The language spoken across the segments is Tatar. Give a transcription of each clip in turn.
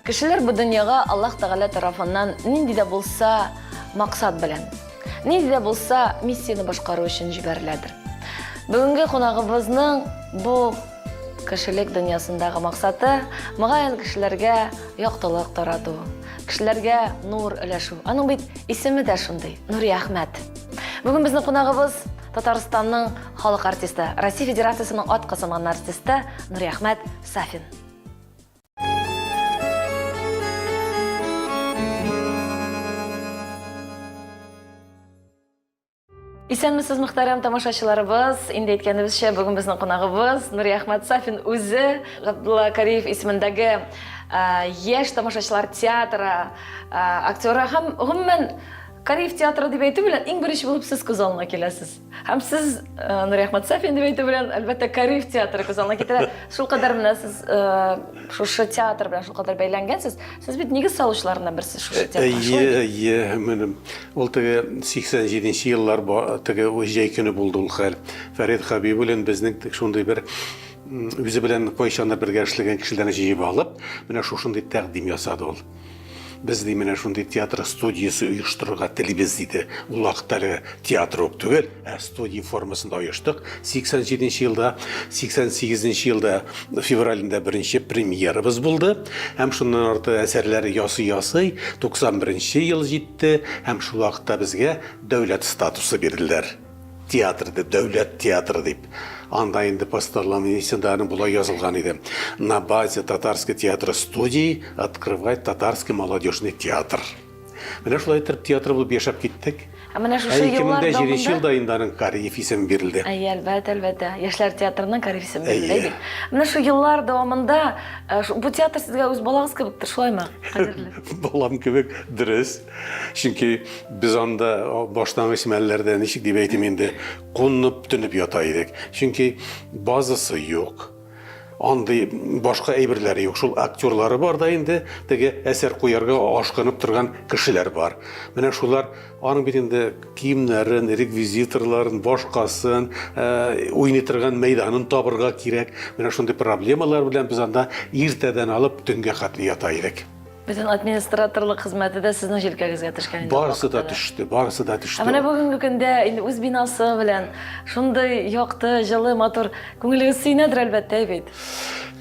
Кешеләр бу дөньяга Аллаһ Тәгалә тарафыннан нинди дә булса максат белән, нинди дә булса миссияны башкару өчен җибәреләдер. Бүгенге кунагыбызның бу кешелек дөньясындагы максаты мөгаен кешеләргә яктылык тарату, кешеләргә нур өләшү. Аның бит исеме дә шундый, Нурия Әхмәт. Бүген безнең кунагыбыз Татарстанның халык артисты, Россия Федерациясының атказанган артисты Нурия Әхмәт Сафин. Исәнмесез, мөхтәрәм тамашачыларыбыз. Инде әйткәнебезчә, бүген безнең кунагыбыз Нурия Әхмәт Сафин үзе Габдулла Кариев исемендәге яшь тамашачылар театры актеры һәм гомумән Кариев театры дип әйтү белән иң беренче булып сез күз алдына киләсез. Һәм сез Нурия Әхмәт Сафин дип әйтү белән әлбәттә Кариев театры күз алдына китерә. Шулкадәр менә сез шушы театр белән шулкадәр бәйләнгәнсез. Сез бит нигез салучылардан берсе шушы театрда. Менем ул теге 87нче еллар теге җәй көне булды ул хәл. Фәрит Хәбиб белән безнең шундый бер үзе белән кайчаннар бергә эшләгән кешеләрне җыеп алып, менә шушындый тәкъдим ясады ул. Biz de менә шундый театр студиясы оештырырга телибез диде. Ул вакытта театр ук түгел, студия формасында оештык. 87нче елда, 88нче елда февралендә беренче премьерабыз булды. Һәм шуннан арты әсәрләре ясый, 91нче ел җитте. Һәм шул вакытта безгә дәүләт статусы бирделәр. Театр дип, дәүләт театры дип. Анда инде постановлениесендә була язылган иде. На базе татарской театра студии открывать татарский молодежный театр. Менә шулай итеп театр булып яшәп киттек. Менә шушы еллар давамында 2007 елда инде Кариев исеме бирелде. Әлбәттә, Яшьләр театрының Кариев исеме бирелде. Менә шу еллар давамында бу театр сезгә үз балагыз кебектер, шулаймы? Кадерле. Балам кебек дөрес. Чөнки без анда баштангыч мәлләрдә ничек дип әйтим инде, кунып төнеп ята идек. Чөнки базасы юк. Андый башка әйберләре юк. Шул актерлары бар да инде, теге әсәр куярга ашкынып торган кешеләр бар. Менә шулар аның бит инде киемнәрен, реквизиторларын, башкасын, уйный торган мәйданын табырга кирәк. Менә шундый проблемалар белән без анда иртәдән алып төнгә хәтле ята идек. Бөтен администраторлык хезмәте дә сезнең җилкәгезгә төшкән инде. Барысы да төште. Менә бүгенге көндә инде үз бинасы белән шундый якты, җылы, матур күңелегез сөйнәдер әлбәттә бит.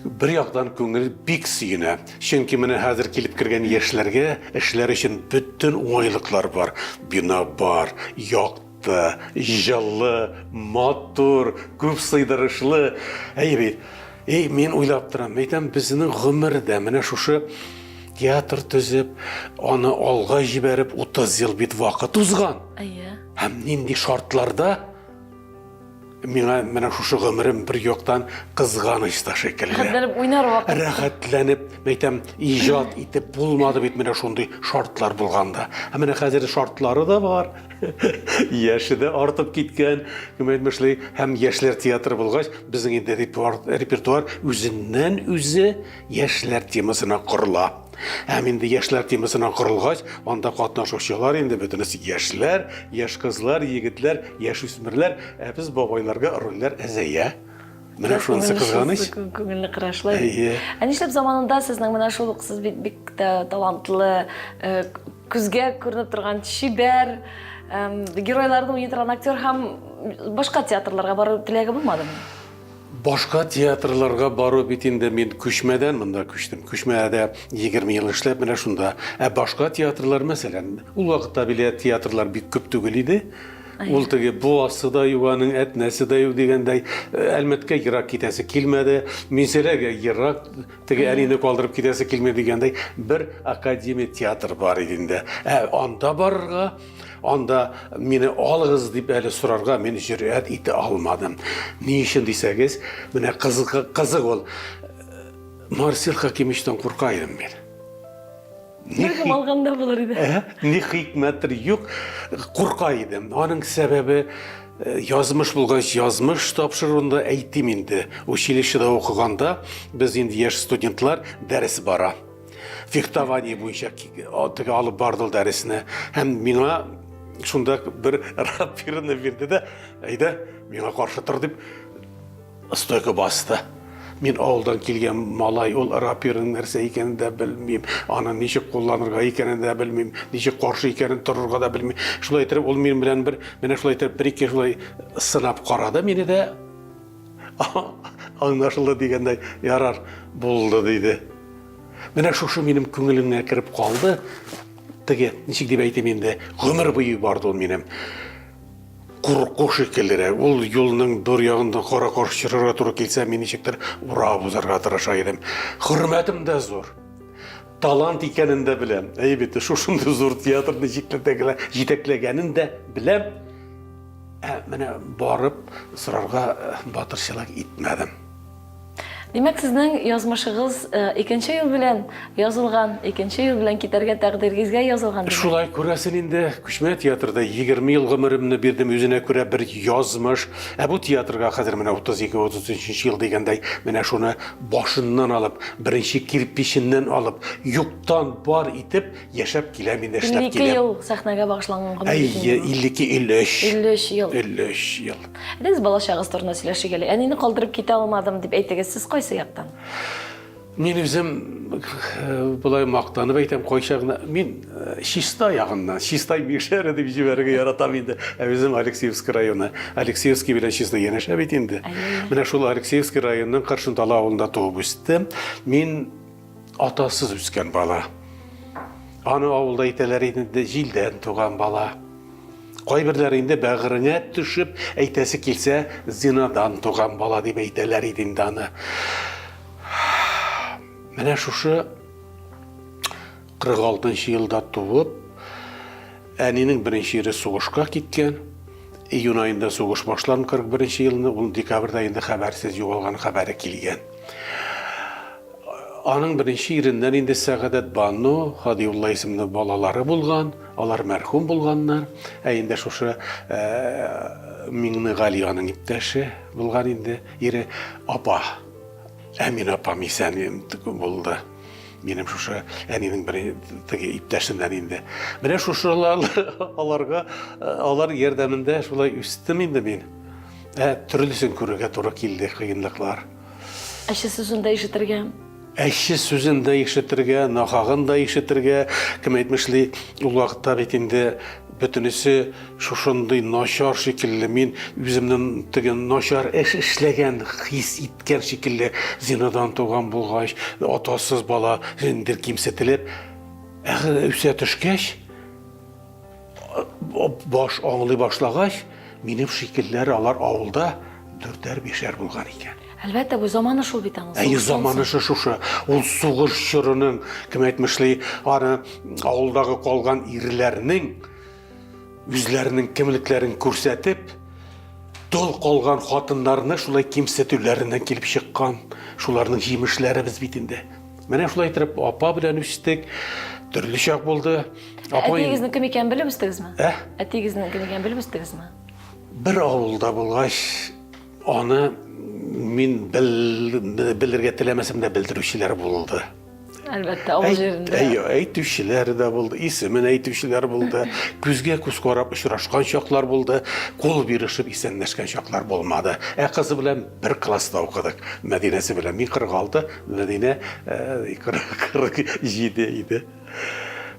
Бер яктан күңел бик сөенә. Чөнки менә хәзер килеп кергән яшьләргә эшләр өчен бөтен уңайлыклар бар. Бина бар, якты, җылы, матур, күп сыйдырышлы. Бит. Мен уйлап торам, әйтәм, безнең гомердә менә шушы театр төзеп, аны алга җибәреп 30 ел бит вакыт узган. Һәм нинди шартларда миңа менә шушы гомерем бер яктан кызганыч та шикелле. Рәхәтләнеп уйнар вакыт. Рәхәтләнеп, әйтәм, иҗат итеп булмады бит менә шундый шартлар булганда. Һәм менә хәзер шартлары да бар. Яше дә артып киткән, кем әйтмешли, һәм яшьләр театры булгач, безнең инде репертуар үзеннән үзе яшьләр темасына корыла. Һәм инде яшьләр темасына корылгач, анда катнашучылар инде бөтенесе яшьләр, яшь кызлар, егетләр, яшь үсмерләр, без бабайларга рольләр әзәя. Менә шунысы кызганыч. Күңелне кырашлай. Нишләп заманында сезнең менә шул сез бик талантлы, күзгә күренеп торган шибәр, геройларны уйный торган актер һәм башка театрларга бару теләге булмадымы? Башка театрларга бару бит инде мин күчмәдән монда күчтем. Күчмәдә 20 ел эшләп менә шунда. Башка театрлар мәсәлән, ул вакытта биле театрлар бик күп түгел иде. Ул теге буасы да юганың, әтнәсе дә юк дигәндәй, әлмәткә ерак китәсе килмәде. Минсәләгә ерак теге әнине калдырып китәсе килмәде дигәндәй бер академия театр бар иде инде. Анда барырга, анда мине алыгыз дип әле сорарга мин җөрьәт итә алмадым. Ни өчен дисәгез, менә кызык ул. Марсел Хакимовичтан курка идем мин. Нигә алганда булыр иде? Ни хикмәттер юк, курка идем. Аның сәбәбе язмыш булгач, язмыш тапшыруында әйтим инде. Училищеда укыганда без инде яшь студентлар дәрес бара. Фехтование буенча теге алып барды дәресне. Һәм миңа шунда бер рапираны бирде дә, әйдә, миңа каршы тор дип стойка басты. Мен ауылдан келген малай, ол рапердің нәрсе екенін де білмеймін, аны неше қолданырға екенін де білмеймін, неше қоршы екенін тұрырға да білмеймін. Шулай тұрып, ол мен білән мені шулай тұрып, бір-екі шулай сынап қарады, мені де аңнашылды дегенде ярар болды дейді. Мені шушы менің көңілімне кіріп қалды, тіге, нешік деп айтам енді, ғұмыр бойы барды ол менің. Қош екелері, ол елінің бір яғында қора-қорш шырыра тұры келсе, мен нешектір ұра бұзарға тыраша едім. Құрметім де зор. Талант екенін де білем. Әйбетті, шушынды зор театрды жетеклегенін де білем. Мені барып, сұрарға батыршылық етмедім. Демәк, сезнең язмышыгыз икенче ел белән язылган, икенче ел белән китәргә тәкъдирегезгә язылган. Шулай күрәсен инде, Күчмә театрда 20 ел гомеремне бирдем үзенә күрә бер язмыш. Бу театрга хәзер менә 32-33 ел дигәндәй, менә шуны башыннан алып, беренче кирпиченнән алып, юктан бар итеп яшәп киләм инде, эшләп 52 ел сәхнәгә багышланган гомер. 53 ел. 53 ел. Сез балачагыз турында сөйләшергә, әнине калдырып китә алмадым дип әйтегез, сез кайсы яктан? Мен өзім бұлай мақтанып айтам, қойшағына, мен Шистай ағыннан, Шистай мешәрі деп жібәріге яратам енді. Өзім Алексеевский районы, Алексеевский білен Шистай енешәп етенді. Міне шул Алексеевский районның Қаршындала ауылында туып өстім. Мен атасыз өскен бала. Аны ауылда етелер етінде жилден туған бала. Қойбірлерінде бәғіріңе түшіп, әйтәсі келсе, зинадан туған бала деп әйтелер етінде аны. Менә шушы 46 елда туып, әнинең беренче ире сугышка киткән. Июнь айында сугыш башлан 41 елны, ул декабрьдә инде хәбәрсез югалган хәбәре килгән. Аның беренче иреннән инде Сәгадәт Бану, Хадиулла исемле балалары булган, алар мәрхүм булганнар. Инде шушы Миңнегали аның иптәше булган инде, ире апа. Әмин апам исән болды. Менің шушы әненің бір иптәшімден енді. Менә шушы алар ердәмінде шулай үстім енді мен. Түрлісін көріге туры келді қиынлықлар. Әші сөзінде ишетергә? Әші сөзінде ишетергә, нахағында ишетергә, кім әйтмешлі, ул вакытта бит инде бүтінісі шушындай нашар шекілі, мен өзімнің тіген нашар эшләгән, хис иткән шекілі зинадан туған болғаш, атасыз бала жендер кимсетіліп, өсе түшкәш, баш аңлый башлағаш, менің шекілләр алар ауылда 4-5 болған екен. Әлбәттә, бу заманы шул бит аңы. Заманы шушы. Ул сугыш чорының, кем әйтмешле, аны авылдагы калган ирләрнең үзләренең кимлекләрен күрсәтеп, тол калган хатыннарны шулай кимсетүләреннән килеп чыккан, шуларның җимешләре без бит инде. Менә шулай итеп апа белән үстек, төрле чак булды. Әтигезнең кем икәнен белеп үстегезме? Әтигезнең кем икәнен белеп үстегезме? Бер авылда булгач, аны мин белергә теләмәсәм дә белдерүчеләр булды. Әлбәттә, авыл җирендә. Әйтүчеләр дә булды, исемен әйтүчеләр булды, күзгә күз карап очрашкан чаклар булды, кул биришеп исәнләшкән чаклар булмады. Кызы белән бер класста укыдык. Мәдинәсе белән мин 46, Мәдинә 47 иде.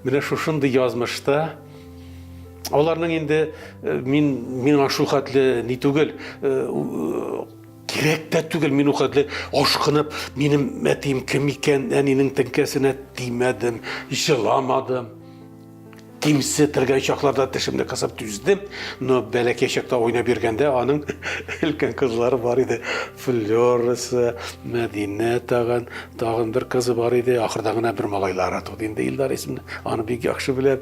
Менә шушындай язмышта аларның инде мин шул хәтле ни түгел, керек тә түгел, мин ухадлы ашкынып, минем әтием кем икән, әнинең теңкәсенә тимәдем, җыламадым. Кимсетергән чакларда тешемне кысып түздем, но бәләкәй чакта уйнап бергәндә аның өлкән кызлары бар иде. Флёрысы, Мәдинә тагын бер кызы бар иде. Ахырда гына бер малайлары туды инде, Илдар исемле. Аны бик яхшы беләм.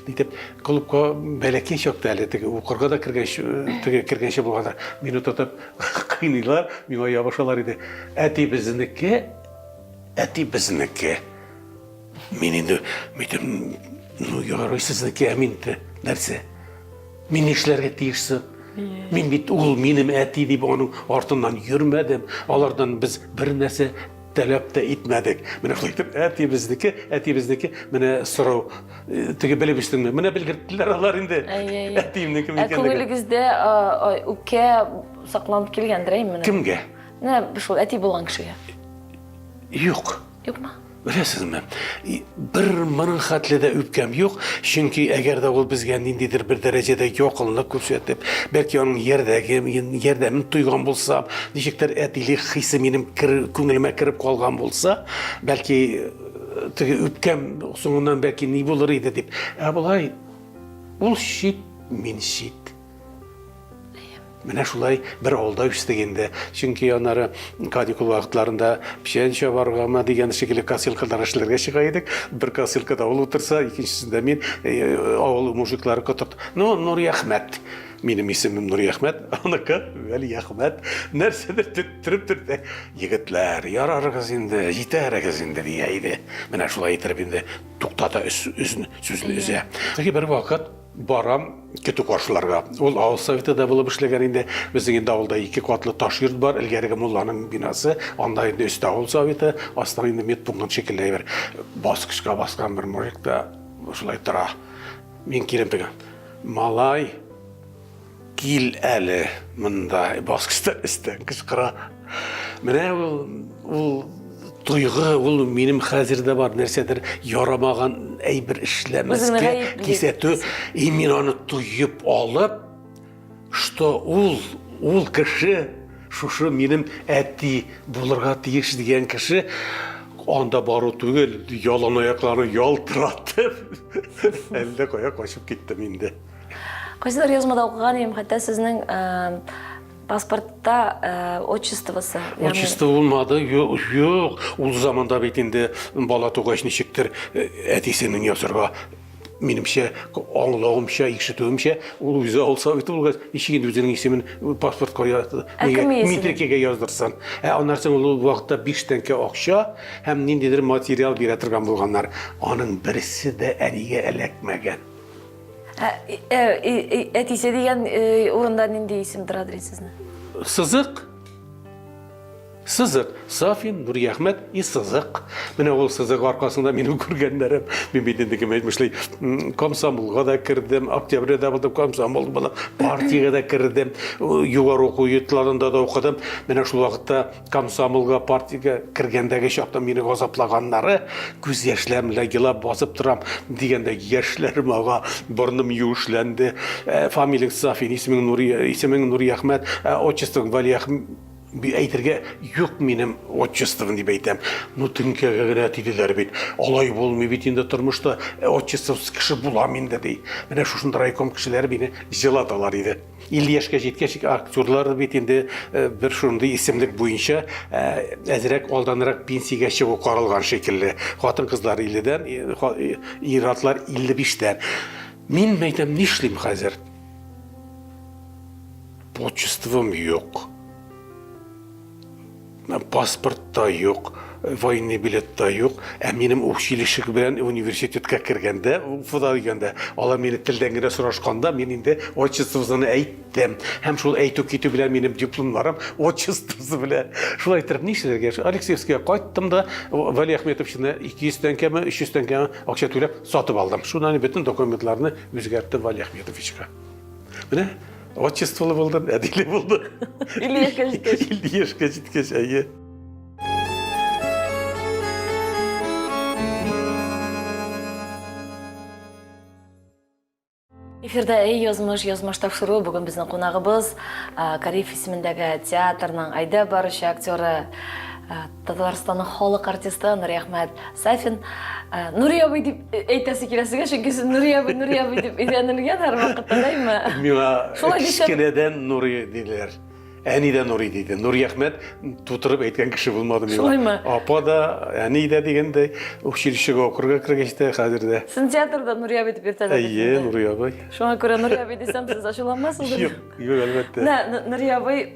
Нитеп, клубка бәләкәй чакта әле теге укырга да кергәнче булгандар. Мине тотып кыйныйлар, миңа ябышалар иде. Әти безнеке. Мин инде ярый, сезнеке әминте, нәрсе? Мин эшләргә тиешсем. Мин бит ул минем әти дип аның артыннан йөрмәдем. Алардан без бер нәрсә таләп тә итмәдек. Менә шулай итеп, әти безнеке, менә сорау, теге белеп үстеңме? Менә белгерттеләр алар инде. Әтиемнең кем икәнлеген. Күңелегездә үпкә сакланып килгәндер, әйме? Кемгә? Не, шул әти булган кешегә. Юк. Юкмы? Беләсезме? Бер моның хәтледә үпкәм юк, чөнки әгәр дә ул безгә ниндидер бер дәрәҗәдә якынлык күрсәтеп, бәлки аның ярдәмен туйган булсам, ничектер әтилек хисе минем күңелемә кереп калган булса, бәлки теге үпкәм соңыннан бәлки ни булыр иде дип. Ә булай ул шит, мин шит. Менә шулай бер авылда үстегәндә, чөнки аннары каникул вакытларында печән чабаргама дигән шикелле кассилкадан эшләргә чыга идек. Бер кассилкада ул утырса, икенчесендә мин авыл мужиклары котырт. Ну, Нури Әхмәт. Минем исемем Нури Әхмәт, аныкы Вәли Әхмәт. Нәрсәдер төттүреп торды. Егетләр, ярарыгыз инде, җитәрегез инде дия иде. Менә шулай итеп инде туктата сүзне өзә. Теге бер вакыт барам көтү каршыларга. Ул авыл советында булып эшләгән инде. Безнең инде авылда 2 катлы таш йорт бар, илгәрге мулланың бинасы, анда инде өстә авыл советы, астында инде медпункт шикелле бер баскычка баскан бер мужик та шулай тора. Мин килеп теге. Малай, кил әле монда баскычта өстән кычкыра. Менә ул туйгы, ул минем хәзердә бар нәрсәдер ярамаган әйбер эшләмәскә кисәтү, и мин аны туйып алып, что ул кеше, шушы минем әти булырга тиеш дигән кеше анда бару түгел, ялан аякларын ялтыратып, әллә кая качып киттем инде. Кайсылар язмада укыган идем, хәтта сезнең паспортта отчествосы. Отчество булмады, юк. Ул заманда бит инде бала тугач ничектер әтисенең язырга. Минемчә, аңлавымча, ишетүемчә, ул үзе алса бит булгач, ничек үзенең исемен паспортка язды. Метрикәгә яздырсан. Аннан соң ул вакытта 5 тәңкә акча һәм ниндидер материал бирә торган булганнар. Аның берсе дә әнигә эләкмәгән. Әтисе дигән урында нинди исем тора дисезме? Сызык. Сафин, Нури Әхмәт и Сызык. Менә ул сызык аркасында минем күргәннәрем. Мин бит инде әйтмешли, комсомолга да кирдем, октябрьдә булып комсомол булып, партиягә да кирдем, югары уку йортларында да укыдым. Менә шул вакытта комсомолга, партиягә киргәндәге чакта мине газаплаганнары, күз яшьләрем белән елап басып торам дигәндә яшьләрем ага, бурным юешләнде. Фамилия Сафин, исемең Нури Әхмәт, отчествоң Вәли Әхмәт. Әйтергә юк минем отчеством дип әйтәм. Ну төнкәгә генә тиделәр бит. Алай булмый бит инде тормышта отчествовсыз кеше булам инде ди. Менә шушында райком кешеләре мине җыладылар иде. 50 яшькә җиткәч актерлар бит инде бер шундый исемлек буенча әзрәк алданрак пенсиягә чыгу каралган шикелле. Хатын-кызлар 50-дән, ир-атлар 55-дән. Мин әйтәм, нишлим хәзер? Отчеством юк. Паспортта юк, военный билетта юк. Минем училище белән университетка кергәндә, Уфада дигәндә, алар мине телдән генә сорашканда, мин инде отчествоны әйттем. Һәм шул әйтү китү белән минем дипломнарым отчествосы белән. Шулай итеп нишләргә? Алексеевская кайттым да, Вәли Әхмәтовчыны 200 тәңкәме, 300 тәңкәме акча түләп сатып алдым. Шуннан бөтен документларны үзгәрттем Вәли Әхмәтовичка. Менә отчестволы булдым, әдиле булды. 50 яшькә җиткәч. 50 яшькә җиткәч, әйе. Эфирда язмыш тапшыру. Бүген безнең кунагыбыз Кариф исемендәге театрның айда баручы актеры, Татарстанның халык артисты Нури Әхмәт Сафин. Нури абый дип әйтәсе киләсегә, чөнки сез Нури абый дип өйрәнелгән һәр вакытта, дәйме? Миңа кичкенәдән Нури диләр. Әни дә Нури диде. Нури Әхмәт тутырып әйткән кеше булмады миңа. Шулаймы? Апа да, әни дә дигәндәй, училищега укырга кергәчтә хәзердә. Сез театрда Нури абый дип йөртәләр. Әйе, Нури абый. Шуңа күрә Нури абый дисәм, сез ачуланмассыз. Юк, әлбәттә. Нури абый,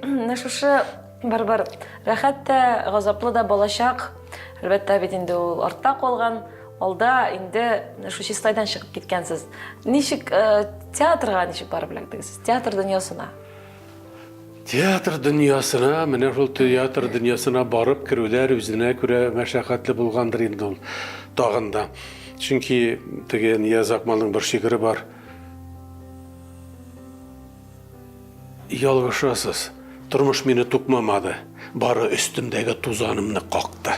шушы бар рәхәт тә, газаплы да балачак. Әлбәттә бит инде ул артта калган. Алда инде шу чистайдан чыгып киткәнсез. Ничек театрга ничек барып эләктегез? Театр дөньясына. Театр дөньясына, менә шул театр дөньясына барып керүләр үзенә күрә мәшәкатьле булгандыр инде ул тагын да. Чөнки теге Нияз Акмалның бер шигыре бар. Ялгышасыз. Turmuş meni tukmamadı. Bары üstümdегі tuzanımны қақты.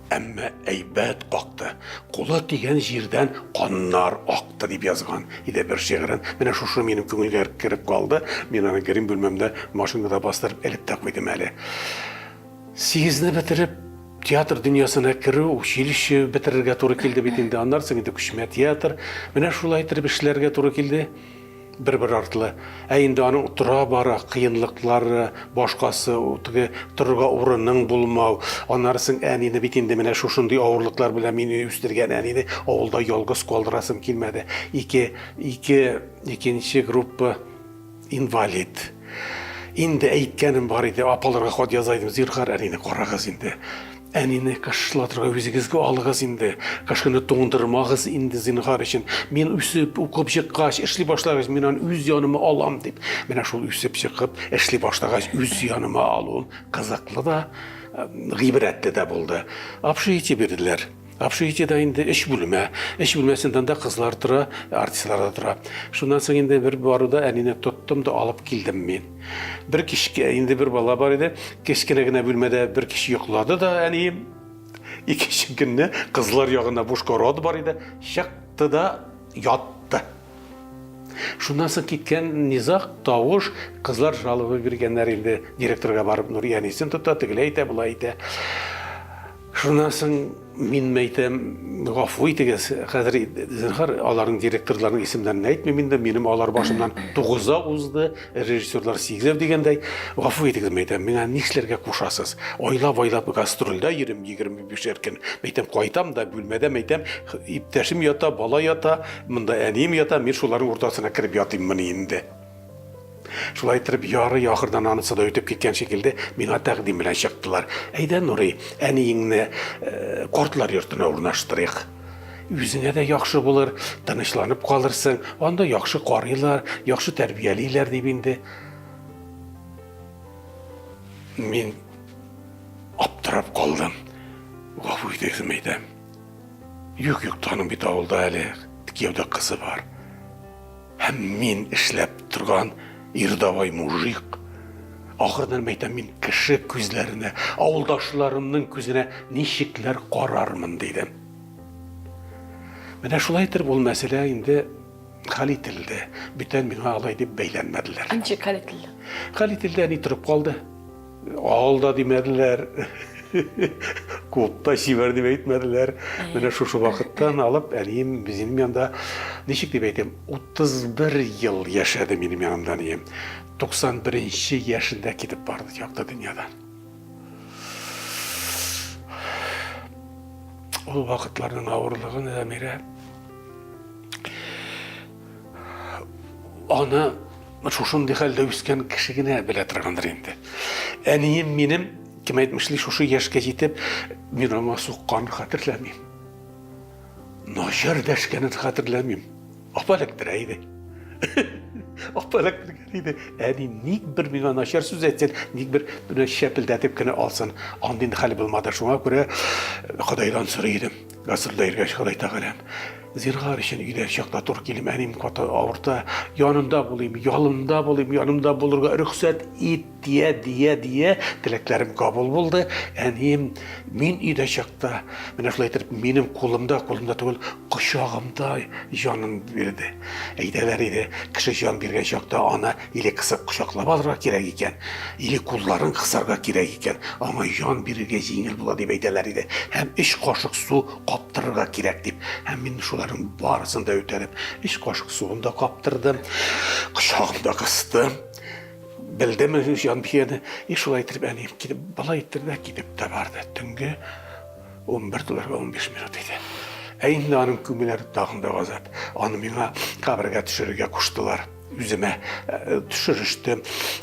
Әмма әйбәт қақты. Қолы тиген жерден қаннар ақты деп yazған. Иде бір шеғірін. Мене шушы менің көңілге кіріп қалды. Мен аны керім бөлмемді машинада бастырып әліп та қойдым әлі. 8-ні бітіріп, театр дүниясына кіру, училище бітірерге туры келді бетінде. Анарсың енді күшіме театр. Мене шулай тұрып ішлерге туры келді. Бір-бір артылы. Әйінді аның тұра бара қиынлықлары, башқасы, тұрға орынның болмау. Анарсың әнені бетінде мене шушындай ауырлықлар біле мені өстірген әнені ауылда ялғыз қалдырасым келмеді. Екінші группа инвалид. Инде әйткенім бар еді, апаларға қод язайдым, зирғар әнені қарағыз инде. Әнені қашшылатырға өзігізге алығыз инде, қашқыны тоңдырмағыз инде зинғар үшін. Мен үсіп, ұқып шыққаш, әшлі башлағыз, мен өз янымы алам деп. Мен шул үсіп шықып, әшлі башлағыз, өз янымы алуым қызықлы да, ғибретті де болды. Апшы ете берділер. Апшы ете да инде іш бүлмесінден де қызлар тұра, артистлар да тұра. Шундан соң инде бір баруда әнені тұттым да алып келдім мен. Bir kişi, indi bir bala var idi, keşkenegine bölmede bir kişi yokladı da әнейім. İkinci günne kızlar yağına boşka rod var idi, şaktı da yattı. Şundan soң ketken nizaq, tavuş, kızlar жалобы бергенler indi direktorga barıp Nur Yanis'in tuttu, tıgıleydi, bulaydı. Şundan soң мен мәйтем, ғафу етегіз, қазір алардың директорларының есімдерін әйтме, менің алар башымнан 9-а ұзды, режиссерлар 8-ев дегендей, ғафу етегіз мәйтем, мен нешілерге қошасыз? Ойлап гастрольда 20-25 еркен, мәйтем, қайтам да бөлмеде, мәйтем, иптәшім ята, бала ята, мұнда әнем ята, мен шолардың ортасына кіріп ятайым мұны енді. Шулай тұрып, яры яқырдан анысыда өтіп кеткен шекелде меңа тәқдим білен шықтылар. Әйден Нұрай, әнейіңні қортылар ертіне орнаштырайық. Өзіңе де яқшы болыр, тынышланып қалырсың, анда яқшы қарилар, яқшы тәрбиелейлер деп енді. Мен аптырап қалдым. Ғафу етесім әйдем. Юк таным бет ауылда әлі тікеуді қызы бар. Әм мен ішлеп тұрған ирдавай мужик. Ақырдан мәйтем мен кіші көзлеріне, ауылдашыларымның көзіне нешіктілер қарармын дейдім. Мене шулай тұрып ол мәселе енді қалетілді. Бүтін мен алай деп бәйленмәділер. Анчы қалетілді? Қалетілді әне тұрып қалды. Алда демәділер. Копта шивер деп әйтмәділер. Мене шушы вақыттан алып, әнейім біздің янда, нешік деп әйтем, 31 ел яшады менің янымдан ем. 91-ші яшында кетіп барды яқты дүниядан. Ол вақытлардың ауырлығын әмері аны шушынды қалда өскен кішігіне біле тұрғандар енді. Әнейім менің кім айтмышлы шушы яшқа жетіп, мен аңа соққанын қатырләмейм. Нашар дәшкенін қатырләмейм. Апалықтыр әйді. Апалықтыр әйді. Әне ник бір меңа нашар сөз әтсен, ник бір шәпілдәтіп кіні алсын. Андын қалы білмады. Шуңа көре Құдайдан сұры едім. Ғасырда ергеш Құдай тағалам. Зирғар үшін үйде шақта тұр келім, әнем қата ауырта, янында болайым, янымда болырға рұқсат ет, дие, тілеклерім қабыл болды. Әнем, мен үйде шақта, мен ашылай тұрып, менің қолымда түгіл, құшағымда жанын берді. Әйдәлер еді, кіші жан берген шақта, ана еле қысып құшақлап алырға керек екен, еле қолларын қысарға керек екен, ама жан беруге жеңіл болады деп әйдәлер еді. Әм үш қашық су қаптырға керек деп, әм мен шулардың барысында өтәдім. Үш қашық суында қаптырдым, құшағымда қыстым. Білдім жан бейені, шулай тұрып әнем кетіп, бала еттірді кетіп та барды. Түнгі 11 15 минут еді. Әйінде аның көмелері тағында ғазап. Аны меңа қабірге түшіріге құштылар. Үзіме түшірішті,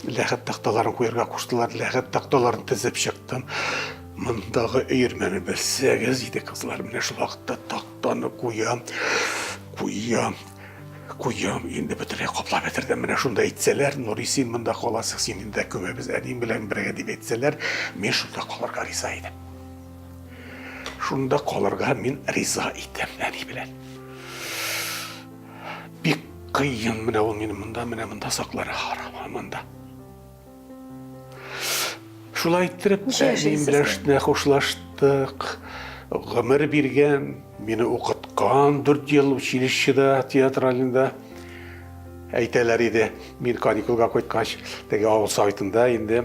ләғет тақталарын қойырға құштылар, ләғет тақталарын тізіп шықтым. Мұндағы үйірмені білсәгіз еді қызлар, міне шыл вақытта тақтаны қоям, енді бітірек қоплап бітірдім. Міне шында етселер, Нұри сен мұнда қаласық, сен енді көмебіз әнейін білән бірге деп етселер, мен шында қаларға риза едім. Шында қаларға мен риза едім, әней білән. Бек қиын міне ол мені мұнда сақлары харам мұнда. шулай иттереп, Ничә яшьсез белән хушлаштык. Гомер биргән, мине укыткан 4 ел училищеда, театралында. Әйтәләр иде, мин каникулга кайткач, теге авыл советында инде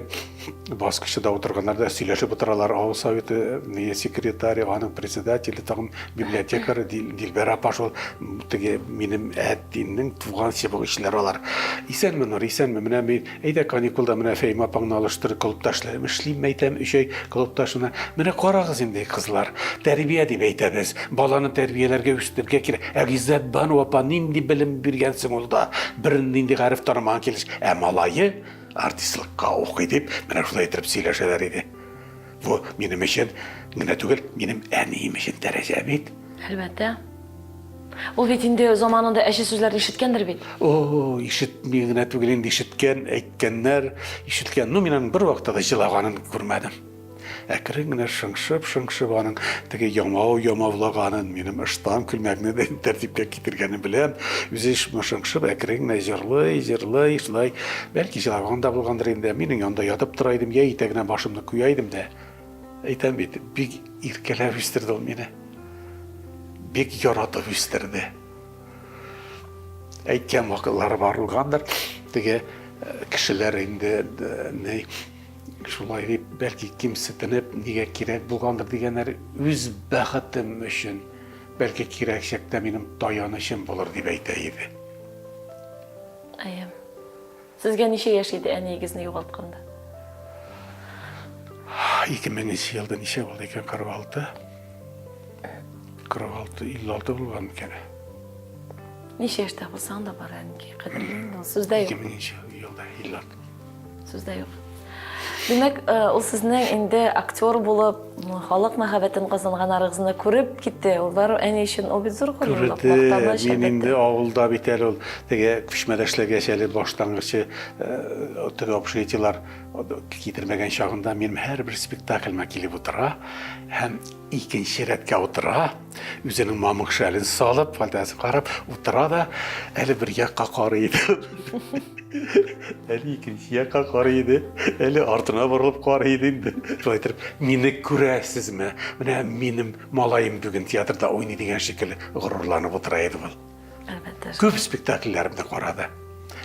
баскычында утырганнар да сөйләшеп утыралар. Авыл советы секретаре, аның председателе, тагын библиотекарь Дилбәр апа шул теге минем әтинең туган себегчләре алар. Исәнме, Нур, исәнме? Менә мин әйдә каникулда менә Фәйма апаңны алыштырып клубташларым эшлим, әйтәм, 3 ай клубташына. Менә карагыз инде, кызлар, тәрбия дип әйтәбез. Баланы тәрбияләргә үстерергә кирәк. Гиззәт Бану апа нинди белем биргәнсең ул да, бер нинди гариф тарамаган килеш. Малайы артистлыкка укый дип, менә шулай итеп сөйләшәләр иде. Бу минем өчен генә түгел, минем әнием өчен дәрәҗә бит. Әлбәттә. Ул бит инде заманында әши сүзләрне ишеткәндер бит. Ишетми генә түгел, инде ишеткән, әйткәннәр, ишеткән. Ну, мин аның бер вакытта да җылаганын күрмәдем. Әкрен генә шыңшып аның теге ямаулаганын, минем ыштан күлмәкне дә тәртипкә китергәнен беләм. Үзе шыңшып, әкрен генә җырлый, шулай. Бәлки җылаган да булгандыр инде. Минем янда ятып тора идем, я итәгенә башымны куя идем дә. Әйтәм бит, бик иркәләп үстерде ул мине. Бик яратып үстерде. Әйткән вакытлары барылгандыр. Теге кешеләр инде шулай дип, бәлки кимсетенеп, нигә кирәк булгандыр дигәннәр, үз бәхетем өчен, бәлки кирәк чакта минем таянычым булыр дип әйтә иде. Сезгә ничә яшь иде әниегезне югалтканда? 2000 елда ничә булды икән? 56 булган икән. Ничә яшьтә булсаң да бар әнки, кадерле, сүздә юк. 2000 елда 50. Сүздә юк. Димәк, ул сезнең инде актер булып, халык мәхәббәтен казанганарыгызны күреп китте. Ул бар әни өчен ул бит зур гомерлек мактаныч. Мин инде авылда бит әле ул теге күчмәдә эшләгәч әле баштангычы теге общежитиелар китермәгән чагында минем һәрбер спектакльмә килеп утыра һәм икенче рәткә утыра, үзенең мамык шәлен салып, фальтасын карап утыра да әле бер якка карый иде. Әле икенче якка карый иде, әле артына борылып карый иде инде. Шулай итеп, мине күрәсезме? Менә минем малаем бүген театрда уйный дигән шикелле горурланып утыра иде ул. Әлбәттә. Күп спектакльләремне карады.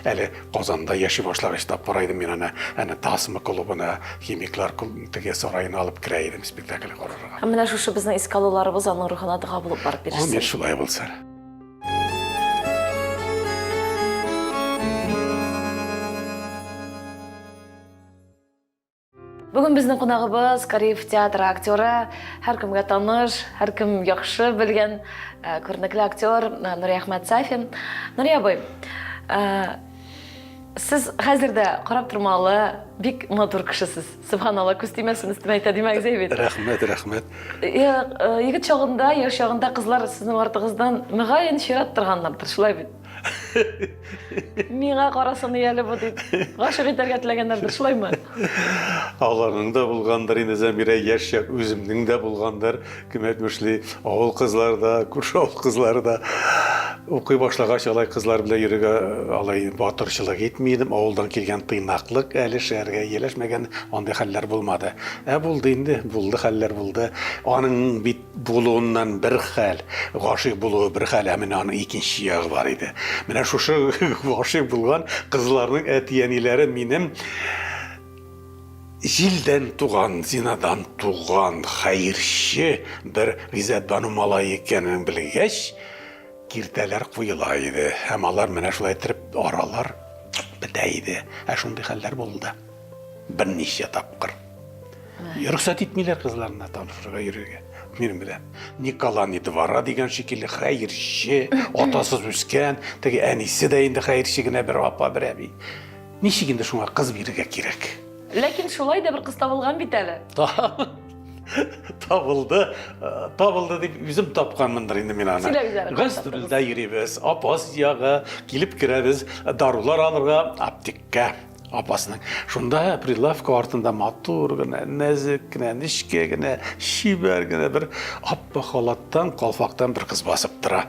Әле Казанда яши башлагач таппар идем мин аны Тасма клубына, химиклар теге сарайына алып керә идем спектакль карарга. Менә шушы безнең искалуларыбыз аның рухына дога булып барып бирсен. Амин, шулай булса. Бүген безнең кунагыбыз Кариев театры актеры, һәркемгә таныш, һәркем яхшы белгән күренекле актер Нурия Әхмәт Сафин. Нурия абый, сез хәзердә карап тормалы, бик матур кешесез. Субханалла, күз тимәсен өстемә әйтә димәк зәйбит. Рәхмәт. Егет чагында, яшь чагында кызлар сезнең артыгыздан мөгаен чират торганнардыр, шулай бит. Миңа карасын яле бу дип, гашык итәргә теләгәннәрдер, шулаймы? Аларның да булгандыр, инде Замира яшьчәк үземнең дә булгандыр. Кем әйтмешли, авыл кызлары да, күрше авыл кызлары да укый башлагач алай кызлар белән йөрергә алай батырчылык итмидем. Авылдан килгән тыйнаклык әле шәһәргә еләшмәгән андый хәлләр булмады. Булды инде, хәлләр булды. Аның бит булуыннан бер хәл, гашык булуы бер хәл, менә аның икенче ягы бар иде. Менә шушы гашык булган кызларның әти-әниләре минем җилдән туган, зинадан туган хәерче бер Гиззәт Бану малай икәнен белгәч, киртәләр куела иде. Һәм алар менә шулай итеп аралар бетә иде. Шундый хәлләр булды. Берничә тапкыр. Рөхсәт итмиләр кызларына танышырга йөрергә. Минем белән Николай Двора дигән шикелле хәерче, атасыз үскән, теге әнисе дә инде хәерче генә бер апа, бер әби. Ничек инде шуңа кыз бирергә кирәк? Ләкин шулай да бер кыз табылган бит әле. Табылды дип үзем тапканмындыр инде мин аны. Гастрольдә йөрибез, апас ягы, килеп керәбез, дарулар алырга аптекка. Апасының. Шунда прилавка артында матур гына, нәзик генә, нечкә генә, шибәр генә бер аппак халаттан, калфактан бер кыз басып тора.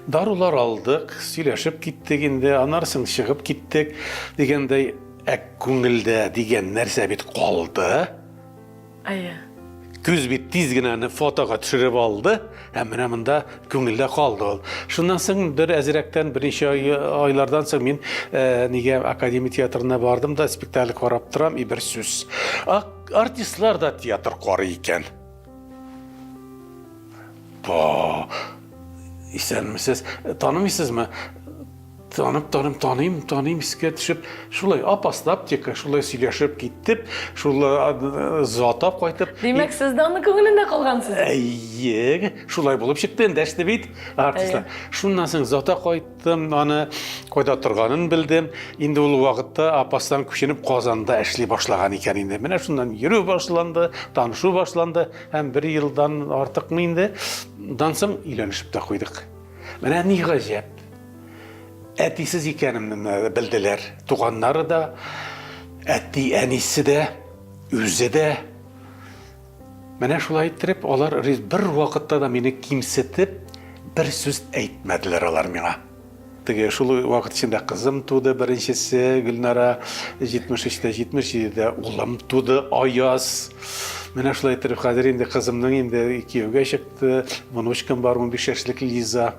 Дарулар алдык, сөйләшеп киттек инде, анарсын чыгып киттек дигәндәй, күңелдә дигән нәрсә бит калды. Айя. Күз бит тиз генә фотога төшереп алды, һәм менә монда күңелдә калды ул. Шуннан соң бер әзрәктән берничә айлардан соң мин нигә Академия театрына бардым да спектакль карап торам, и бер сүз. Артистлар да театр карый икән. Ба, исәнмесез, танымыйсызмы? Таныйм, искә төшеп, шулай апаста аптека, шулай сөйләшеп киттеп, шулай затап кайтып. Димәк, сез дә аны күңелендә калгансыз. Әйе, шулай булып чыкты, дәште бит артистлар. Шуннан соң зата кайттым, аны кайда торганын белдем. Инде ул вакытта апастан күченеп Казанда эшли башлаган икән инде. Менә шуннан йөрү башланды, танышу башланды, һәм 1 елдан артыкмы инде. Дан соң өйләнешеп тә куйдык. Менә ни гаҗәп. Әтисез икәнемне белделәр. Туганнары да, әти, әнисе дә, үзе дә. Менә шулай иттереп, алар бер вакытта да мине кимсетеп, бер сүз әйтмәделәр алар миңа. Теге шул вакыт içinde кызым туды, беренчесе Гөлнара 73-тә, 77-дә улым туды, Аяз. Менә шулай иттереп, хәзер инде кызымның инде кияүгә чыкты, внучкам бар, 15 яшьлек Лиза.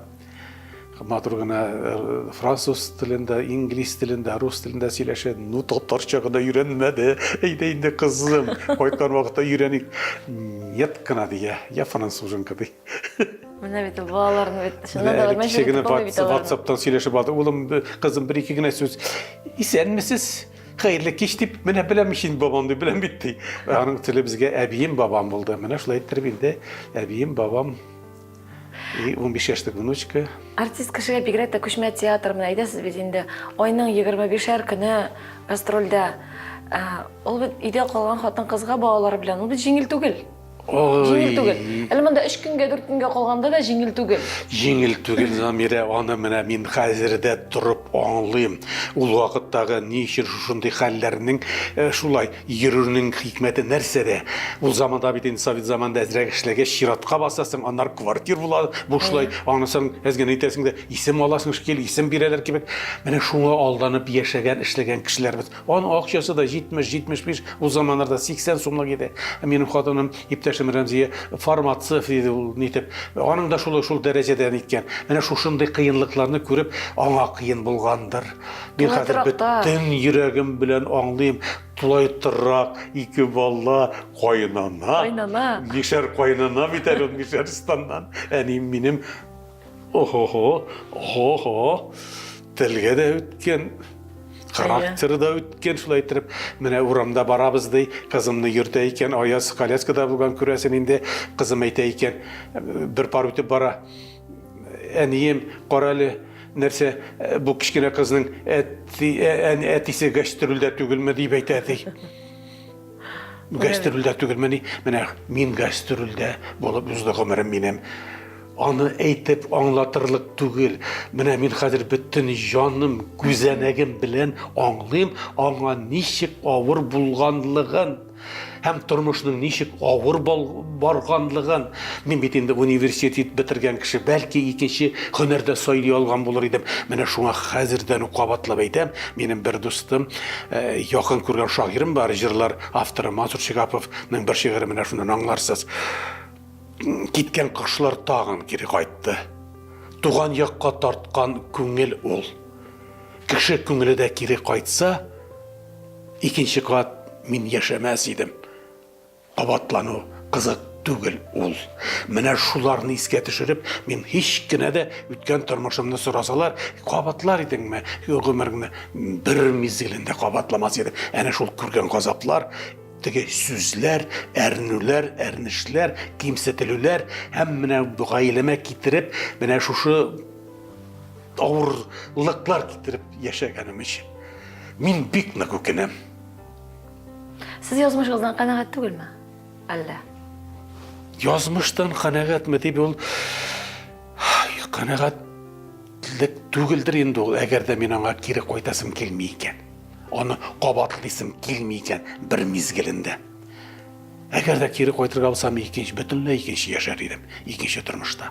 Матур гына француз телендә, инглиз телендә, рус телендә сөйләшә. Ну, татарча гына өйрәнмәде. Әйдә инде кызым, кайткан вакытта өйрәник. Нет кына дия, я француженка ди. Менә бит балаларны бит шунда да мәҗбүр бит. WhatsApp-тан сөйләшеп алды. Улым, кызым, 1-2 генә сүз. Исәнмесез? Хәерле кич дип, менә беләм ишин бабам дип беләм битти. Аның теле безгә әбием бабам булды. Менә шулай иттереп инде әбием бабам 15 яшьлек внучка. Артист кешегә бигрәк тә күчмә театр менә әйтәсез бит инде. Айның 25-шәр көне гастрольдә. Ул бит өйдә калган хатын-кызга балалары белән ул бит җиңел түгел. Җиңел түгел. Әле монда 3 көнгә 4 көнгә калганда да җиңел түгел. Җиңел түгел, Замира, аны менә мин хәзердә торып аңлыйм. Ул вакыттагы ни өчен шушындый хәлләрнең шулай йөрүнең хикмәте нәрсәдә? Ул заманда бит инде Совет заманында әзрәк эшләгәч чиратка басасың, аннар квартир була, бушлай, анысың әзгән әйтәсең дә исем аласың шикел, исем бирәләр кебек. Менә шуңа алданып яшәгән, эшләгән кешеләрбез. Аның акчасы да 70-75, ул заманнарда 80 сумлык иде. Минем хатыным иптәшем Рәмзия фармацевт иде ул нитеп. Аның да шул дәрәҗәдә иткән. Менә шушындый кыенлыкларны күреп, аңа кыен булгандыр. Мин хәзер бөтен йөрәгем белән аңлыйм. Тулай торак, 2 бала, кайнана. Нишәр кайнана бит әле Мишәрстаннан. Әни минем охо, телгә дә үткән. Характері да үткен, шулай иттереп, менә урамда барабыз ди, кызымны йөртә икән, Аяз коляскада булган күрәсен инде, кызым әйтә икән, бер пар үтеп бара. Әнием, каралы, нәрсә, бу кичкенә кызның әтисе гастрольдә түгелме дип әйтә ди. Гастрольдә түгелме? Менә мин гастрольдә булып узды гомерем минем. Аны әйтеп аңлатырлык түгел. Менә мин хәзер бөтен җаным, күзәнәгем белән аңлыйм, аңа ничек авыр булганлыгын, һәм тормышның ничек авыр барганлыгын. Мин бит инде университет бетергән кеше, бәлки икенче һөнәрдә сайлый алган булыр идем. Менә шуңа хәзердән үк кабатлап әйтәм. Минем бер дустым, якын күргән шагыйрем бар, җырлар авторы Мансур Шигаповның бер шигыре менә шуннан аңларсыз. Киткән кошлар тагын кире кайтты. Туган якка тарткан күңел ул. Кеше күңеле дә кире кайтса, икенче кат мин яшәмәс идем. Кабатлану кызык түгел ул. Менә шуларны искә төшереп, мин һич кенә дә үткән тормышымны сорасалар, кабатлар идеңме? Гомергне бер мизгелендә кабатламас идем. Әнә шул күргән газаплар, теге сүзләр, әрнүләр, әрнешләр, кимсетелүләр, һәм менә гаиләмә китереп, менә шушы авырлыклар китереп яшәгәнем өчен. Мин бик нык үкенәм. Сез язмышыгыздан канәгать түгелме? Әллә? Язмыштан канәгатьме дип ул канәгатьлек түгелдер инде ул, әгәр дә мин аңа кире кайтасым килми икән. Аны кабатлыйсым килми икән бер мизгелендә. Әгәр дә кире кайтырга булсам, бөтенләй икенче яшәр идем, икенче тормышта.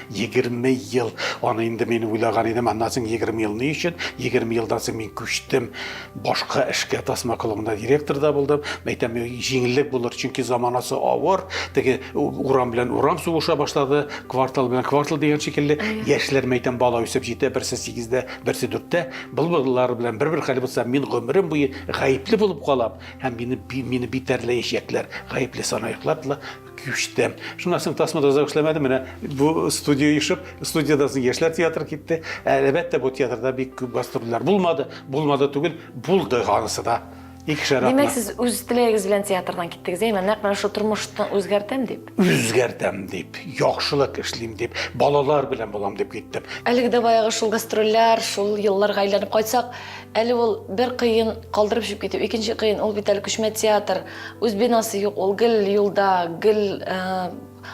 20 ел. Аны инде мен уйлаган идем, аннан соң 20 ел не өчен? 20 елдан соң мен күчтем, башка эшкә тасма клубында директор да булдым. Әйтәм, җиңеллек булыр, чөнки заманасы авыр. Теге урам белән урам сугыша башлады, квартал белән квартал дигән шикелле. Яшьләр мәйтәм бала үсеп җитә, берсе 8-дә, берсе 4-тә. Былбыллар белән бер хәл булса, мин гомерем буе гаепле булып калам. Һәм мине битәрләячәкләр, гаепле санаяклар күчтем. Шуннан соң тасмада озак эшләмәдем. Менә бу студия ишеп, студиядан соң яшьләр театры китте. Әлбәттә, бу театрда бик күп гастрольләр булмады. Булмады түгел, булды анысы да. Демәк, сез үз теләгегез белән театрдан киттегез, әйме? Нәкъ менә шу тормышны үзгәртәм дип. Үзгәртәм дип, яхшылык эшлим дип, балалар белән булам дип киттем. Әлеге дә баягы шул гастрольләр, шул елларга әйләнеп кайтсак, әле ул бер кыен калдырып чыгып китеп, икенче кыен ул бит әле күчмә театр, үз бинасы юк, ул гел юлда, гел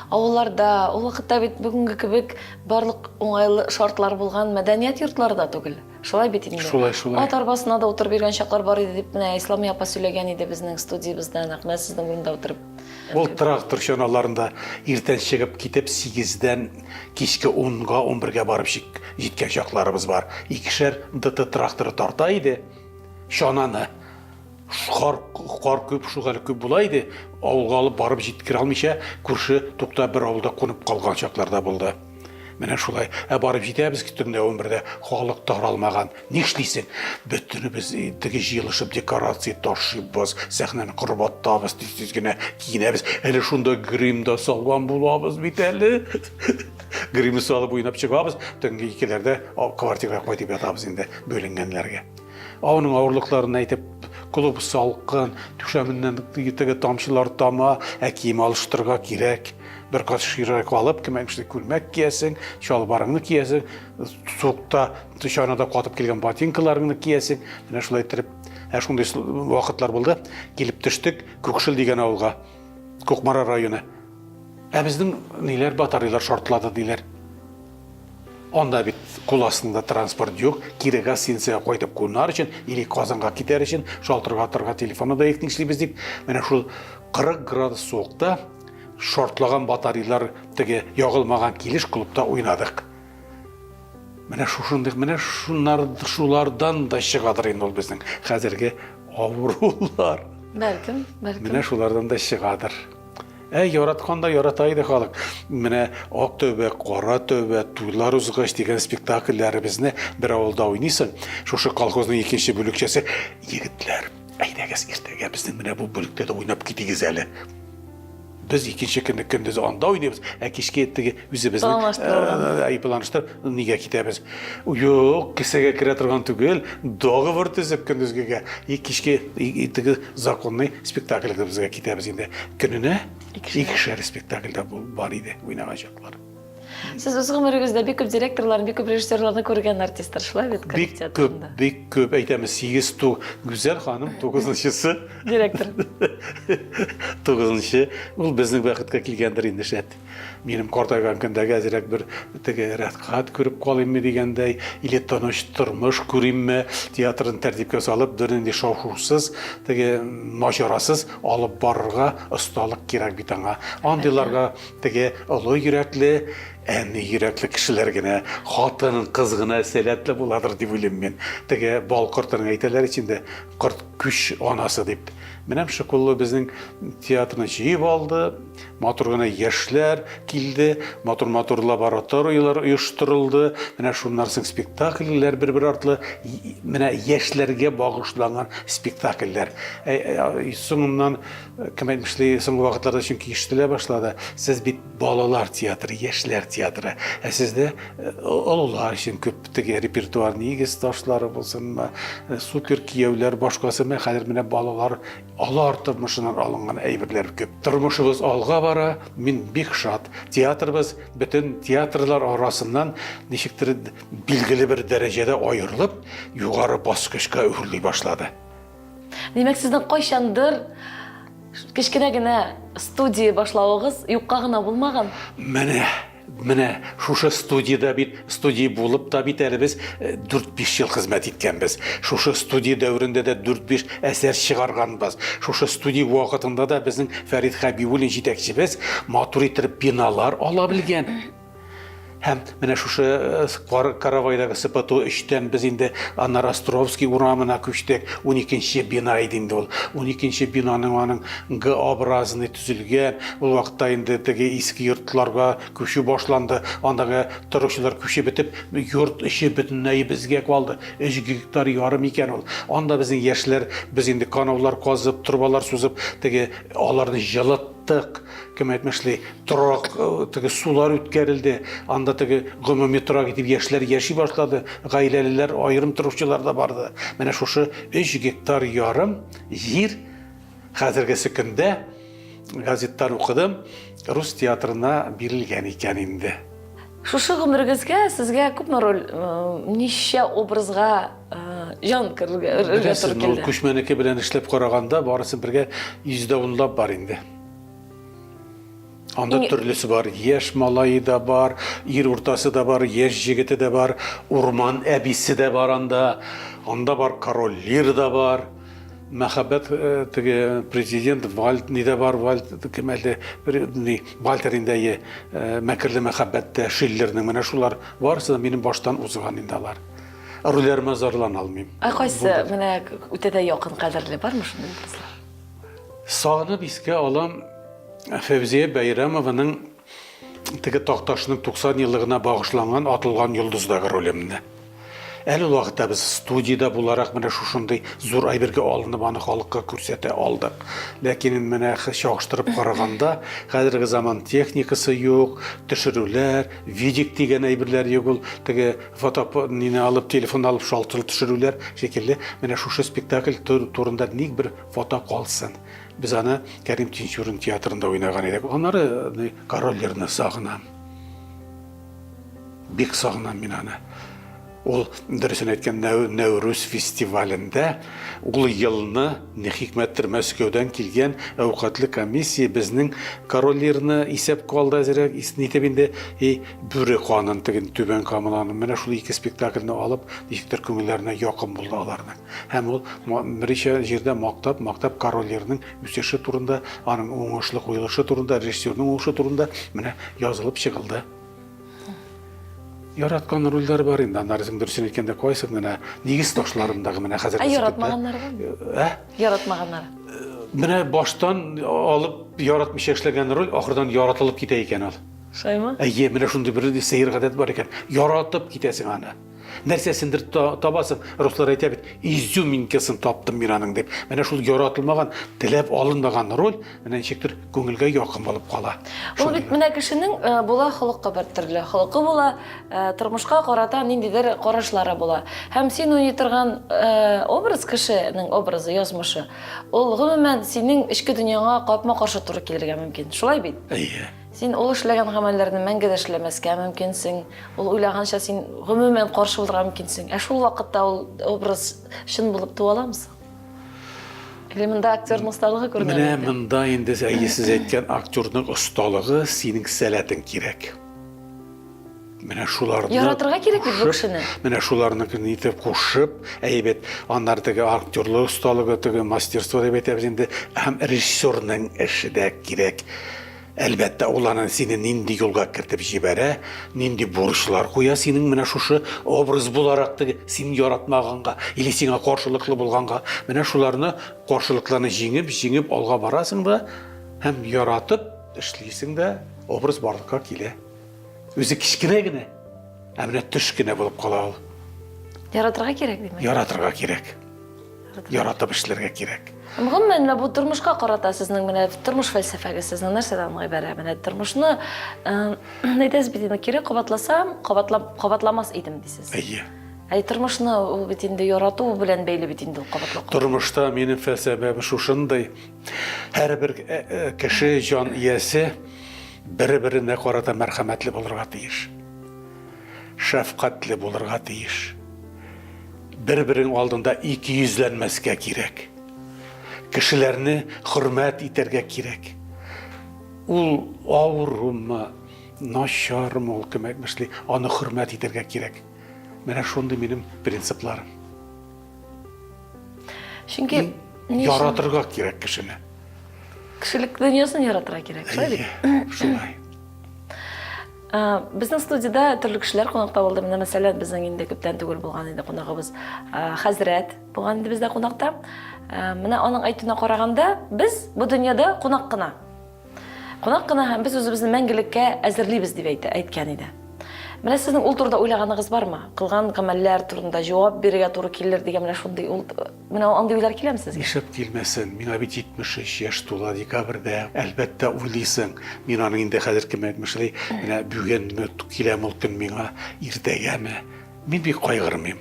авылларда, ул вакытта бит бүгенге кебек барлык уңайлы шартлар булган мәдәният йортларда түгел. Шулай бит инде. Шулай. Ат арбасына да утырып биргән чаклар бар иде дип, менә Ислам апа сөйләгән иде безнең студиябызда, нәкъ сезнең урында утырып. Ул трактор чаналарында иртән чыгып китеп 8-дән кичке 10-га, 11-гә барып җиткән чакларыбыз бар. Икешәр ДТ тракторы тарта иде. Чананы Қар көп, шугалы көп була иде. Авылга алып барып җиткерә алмыйча, күрше тукта бер авылда кунып калган чакларда булды. Менә шулай. Барып җитәбез китүндә 11-дә халык таралмаган. Ни эшлисең? Бөтенебез теге җыелышып декорация ташыйбыз, сәхнәне кырбаттабыз, тиз генә киенәбез. Әле шунда гримда салган булабыз бит әле. Гримны салып уйнап чыгабыз. Төнге 2-ләрдә квартирага кайтып ятабыз инде бөленгәннәргә. Аның авырлыкларын әйтеп, клуб салкын, түшәменнән теге тамчылар тама, кием алыштырырга кирәк. Бер кат ширәк алып, кемәңшли күлмәк киясең, чалбарыңны киясең, суыкта, тышанада катып килгән ботинкаларыңны киясең. Менә шулай итеп, шундый вакытлар булды. Килеп төштек Күкшел дигән авылга, Кукмара районы. Безнең ниләр батареялар шартлады диләр. Анда бит кул астында транспорт юк, кирәгә сенсия кайтып кунар өчен, или Казанга китәр өчен, шалтырга торга телефоны да эшлибез дип, менә шул 40 градус суыкта шартлаган батареялар теге ягылмаган килеш клубта уйнадык. Менә шулардан да чыгадыр инде ул безнең хәзерге авырулар. Бәлкем. Менә шулардан да чыгадыр. Яратканда ярата иде халык. Менә Ак төбә, Кара төбә, Туйлар узгач дигән спектакльләребезне бер авылда уйныйсың. Шушы колхозның икенче бүлекчәсе, егетләр, әйдәгез иртәгә безнең менә бу бүлектә дә уйнап китегез әле. Без икенче көнне көндез анда уйныйбыз, кичкә теге үзебезне планлаштырып, нигә китәбез? Юк, кисәгә керә торган түгел, договор төзеп көндезгегә, кичкә теге законный спектакльгә китәбез инде. Көненә 2 спектакльдә бар иде уйнагачаклар. Сез үз гомерегездә бик күп директорларны, бик күп режиссерларны күргән артисттар, шулай бит? Бик күп, әйтәм, 8 ту Гүзәл ханым 9-нчысы директор. 9-нчы ул безнең вакытка килгәндер инде шәт. Минем картайган көндәге әзрәк бер теге рәхәт күреп калыйммы дигәндәй, или тыныч тормыш күримме, театрын тәртипкә салып, дөренди шаушусыз, теге начарасыз алып барырга осталык кирәк бит аңа. Андыйларга теге олы йөрәкле, әнне йөрәкле кешеләр генә, хатын, кыз гына сәләтле буладыр дип уйлыйм мен. Теге бал кортын әйтәләр içinde, корт күч анасы дип. Менә шикелле безнең театрны җыеп алды, матур гына яшьләр килде, матур лабораториялар оештырылды. Менә шуннан соң спектакльләр бер артлы, менә яшьләргә багышланган спектакльләр. Соңыннан кем әйтмешли, соңгы вакытларда чөнки ишетелә башлады. Сез бит балалар театры, яшьләр театры. Сездә олылар өчен күп теге репертуар нигез ташлары булсынмы, супер кияүләр, башкасы менә хәзер менә балалар алар тормышыннан алынган әйберләр күп. Тормышыбыз алга бара, мин бик шат. Театрыбыз бөтен театрлар арасыннан ничектер билгеле бер дәрәҗәдә аерылып, югары баскычка үрлей башлады. Демәк, сезнең кайчандыр кичкенә генә студия башлавыгыз юкка гына булмаган. Менә шушы студияда бит студия булып та бит әле без 4-5 ел хезмәт иткәнбез. Шушы студия дәврендә дә 4-5 әсәр чыгарганбыз. Шушы студия вакытында да безнең Фәрит Хәбибуллин җитәкчебез матур итеп биналар ала белгән. Һәм менә шушы Каравайдагы сыпату эштән без инде Анар Островский урамына күчтек. 12нче бина иде инде ул. 12нче бинаның аның Г образны төзелгән. Ул вакытта инде теге иске йортларга күчү башланды. Андагы торучылар күчеп бетеп, йорт эче бөтенләй безгә калды. 3 гектар ярым икән ул. Анда безнең яшьләр біз инде каналлар казып, трубалар сузып, теге аларны җылыттык. Кем әйтмешли, торак теге сулар үткәрелде. Анда теге гомуми торак итеп яшьләр яши башлады. Гаиләлеләр, айрым торучылар да барды. Менә шушы 3 гектар ярым җир хәзергесе көндә газеттан укыдым, рус театрына бирелгән икән инде. Шушы гомерегезгә сезгә күпме роль, ничә образга жан кертергә туры килде? Күчмәнеке белән эшләп караганда барысы бергә 110лап бар инде. Анда төрлесе бар, яшь малайы да бар, ир уртасы да бар, яшь җегете дә бар, урман әбисе дә бар анда. Анда бар король Лир да бар. Мәхәббәт теге президент Вальт ниде бар, Вальт кемәле Вальтер инде мәкерле мәхәббәттә Шиллерның менә шулар барысы да минем баштан узган инде алар. Рольләрмә зарлана алмыйм. Кайсы менә үтә дә якын кадерле бармы шундый кызлар? Сагынып искә алам Фәвзия Бәйрәмованың теге Такташның 90 еллыгына багышланган Атылган йолдыздагы ролемне. Әле вакытта без студияда буларак менә шушындый зур әйбергә алынып аны халыкка күрсәтә алдык. Ләкин менә чагыштырып караганда, хәзерге заман техникасы юк, төшерүләр, видик дигән әйберләр юк, ул теге фотоаппаратны алып, телефон алып шалтырып төшерүләр шикелле. Менә шушы спектакль турында ник бер фото калсын. Без аны Кәрим Тинчурин театрында уйнаган идек. Аннары корольләрне сагынам. Бик сагынам мин аны. Ул дөресен әйткән Нәүрүз фестивалендә ул елны не хикмәттер Мәскәүдән килгән әүкатлы комиссия безнең корольләрне исәп калды әзрәк иснитеп инде бүре канын теген түбән камаланы менә шул ике спектакльне алып ничектер күңелләренә якын булды аларның. Һәм ул беренче җирдә мактап корольләрнең үсеше турында, аның уңышлы куелышы турында, режиссерның уңышы турында менә язылып чыгылды. Яраткан рольләр бар инде, аннарның дөресен әйткәндә кайсы менә нигез ташларындагы менә хәзер. Яратмаганнар бармы? Яратмаганнар. Менә баштан алып яратмыйча эшләгән роль ахырдан яратылып китә икән ул. Шаймы? Әйе, менә шундый бер сәер гадәт бар икән. Яратып китәсең аны. Нәрсәсендер табасың, руслар әйтә бит, изюминкасын таптым мин аның дип. Менә шул яратылмаган, теләп алынмаган роль менә ничектер күңелгә якын булып кала. Ул бит менә кешенең була холыкка бер төрле. Холыкы була, тормышка карата ниндидер карашлары була. Һәм син уйный торган образ кешенең образы, язмышы, ул гомумән синең ичке дөньяңа капма-каршы туры килергә мөмкин. Шулай бит? Әйе. Син ул эшләгән гамәлләрне мәңге дә эшләмәскә мөмкинсең. Ул уйлаганча син гомумән каршы булырга мөмкинсең. Шул вакытта ул образ шын булып туа аламсың? Или монда актерның осталыгы күренә? Менә монда инде сез әйткән актерның осталыгы синең сәләтең кирәк. Менә шуларны яратырга кирәк бит бу кешене. Менә шуларны итеп кушып, әйбәт, аннар теге актерлык осталыгы, теге мастерство дип әйтәбез инде, һәм режиссерның эше дә кирәк. Әлбәттә, ул аны сине нинди юлга кертеп җибәрә, нинди бурычлар куя синең менә шушы образ буларак теге син яратмаганга, или сиңа каршылыклы булганга, менә шуларны каршылыкларны җиңеп алга барасың да, һәм яратып эшлисең дә, образ барлыкка килә. Үзе кичкенә генә, ә менә төш кенә булып кала ул. Яратырга кирәк димәк. Яратырга кирәк. Яратып эшләргә кирәк. Гомумән бу тормышка карата сезнең менә тормыш фәлсәфәгез сезнең нәрсәдән гыйбарәт? Менә тормышны әйтәсез бит инде кире кабатласам, кабатламас идем дисез. Әйе. Тормышны ул бит инде ярату белән бәйле бит инде ул кабатлау. Тормышта минем фәлсәфәм шушындай. Һәрбер кеше җан иясе бер-беренә карата мәрхәмәтле булырга тиеш. Шәфкатьле булырга тиеш. Бер-берең алдында икейөзләнмәскә кирәк. Кешеләрне хөрмәт итәргә кирәк. Ул авырмы, начармы, ул кем әйтмешли, аны хөрмәт итәргә кирәк. Менә шундый минем принципларым. Чөнки яратырга кирәк кешене. Кешелек дөньясын яратырга кирәк, шулай бит? Шулай. Безнең студияда төрле кешеләр кунакта булды. Менә мәсәлән, безнең инде күптән түгел булган иде кунагыбыз хәзрәт булган иде бездә кунакта. Менә аның әйтүенә караганда, без бу дөньяда кунак кына. Кунак кына һәм без үзебезне мәңгелеккә әзерлибез дип әйткән иде. Менә сезнең ул турыда уйлаганыгыз бармы? Кылган гамәлләр турында җавап бирергә туры килер дигән менә шундый менә андый уйлар киләме сезгә? Ишеп килмәсен. Миңа бит 73 яшь тула декабрьдә. Әлбәттә уйлыйсың. Мин аның инде хәзер кем әйтмешли, менә бүгенме киләме ул көн миңа, иртәгәме? Мин бик кайгырмыйм.